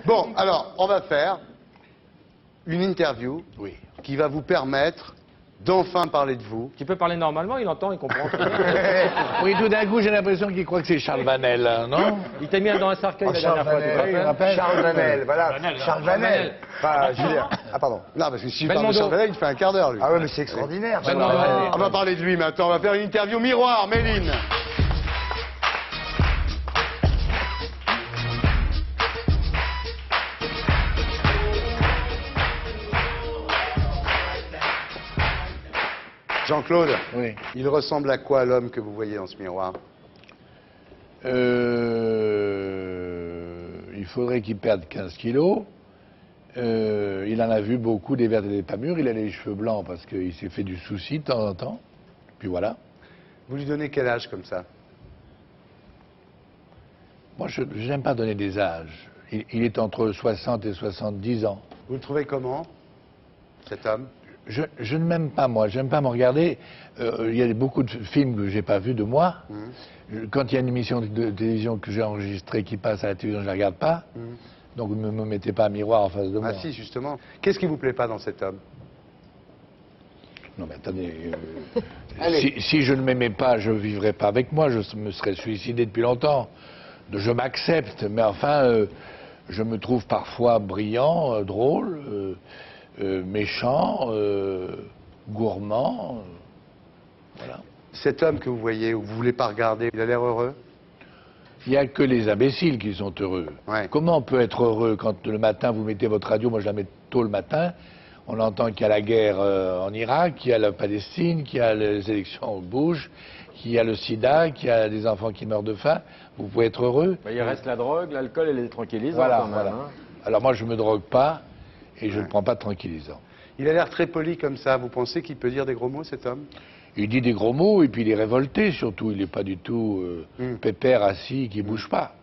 Bon, alors, on va faire une interview qui va vous permettre d'enfin parler de vous. Tu peux parler normalement, il entend, il comprend. Oui, tout d'un coup, j'ai l'impression qu'il croit que c'est Charles Vanel, hein, non? Il t'a mis dans un cercueil la Charles dernière fois, tu te Vanel, rappelles? Charles Vanel, voilà. Charles Vanel. Pas Julien. Ah, pardon. Non, parce que si je parle de Belmondo. Charles Vanel, il fait un quart d'heure, lui. Ah ouais, mais c'est extraordinaire. Belmondo. Charles Vanel. On va parler de lui maintenant, on va faire une interview miroir, Méline. Jean-Claude, Oui. il ressemble à quoi l'homme que vous voyez dans ce miroir? Il faudrait qu'il perde 15 kilos. Il en a vu beaucoup des vertes et des pas mûres. Il a les cheveux blancs parce qu'il s'est fait du souci de temps en temps. Puis voilà. Vous lui donnez quel âge comme ça? Moi, je n'aime pas donner des âges. Il est entre 60 et 70 ans. Vous le trouvez comment, cet homme? Je ne m'aime pas, moi. J'aime pas me regarder. Il y a beaucoup de films que j'ai pas vus de moi. Quand il y a une émission de télévision que j'ai enregistrée qui passe à la télévision, je ne la regarde pas. Donc ne me mettez pas un miroir en face de moi. Ah si, justement. Qu'est-ce qui vous plaît pas dans cet homme? Non mais attendez, si je ne m'aimais pas, je ne vivrais pas avec moi, je me serais suicidé depuis longtemps. Je m'accepte, mais enfin, je me trouve parfois brillant, drôle, méchant, gourmand, voilà. Cet homme que vous voyez, ou vous voulez pas regarder, il a l'air heureux? Il n'y a que les imbéciles qui sont heureux. Ouais. Comment on peut être heureux quand le matin vous mettez votre radio, moi je la mets tôt le matin, on entend qu'il y a la guerre en Irak, qu'il y a la Palestine, qu'il y a les élections au Bush, qu'il y a le sida, qu'il y a des enfants qui meurent de faim, vous pouvez être heureux? Bah, il reste la drogue, l'alcool et les tranquillisants Voilà, quand même. voilà. Hein. Alors moi je me drogue pas et je ne prends pas de tranquillisant. Il a l'air très poli comme ça. Vous pensez qu'il peut dire des gros mots, cet homme? Il dit des gros mots et puis il est révolté surtout, il n'est pas du tout pépère assis qui bouge pas.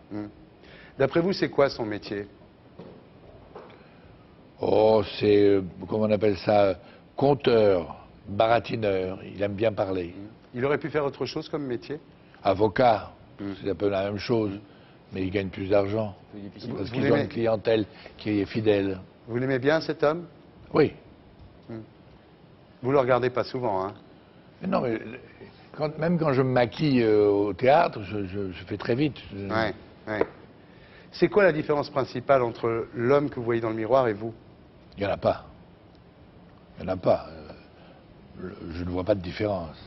D'après vous, c'est quoi son métier? Oh, c'est, comment on appelle ça, conteur, baratineur, il aime bien parler. Il aurait pu faire autre chose comme métier? Avocat, c'est un peu la même chose, mais il gagne plus d'argent. C'est difficile. Parce Vous qu'ils ont l'aimez une clientèle qui est fidèle. Vous l'aimez bien, cet homme? Oui. Vous le regardez pas souvent, hein? Mais non, mais même quand je me maquille au théâtre, je fais très vite. Ouais, ouais. C'est quoi la différence principale entre l'homme que vous voyez dans le miroir et vous? Il n'y en a pas. Il n'y en a pas. Je ne vois pas de différence.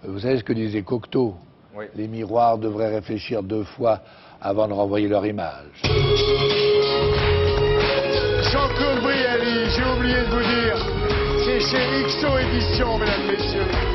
Vous savez ce que disait Cocteau? Oui. Les miroirs devraient réfléchir 2 fois avant de renvoyer leur image. Jean-Claude Brialy, j'ai oublié de vous dire, c'est chez XO Édition, mesdames, messieurs.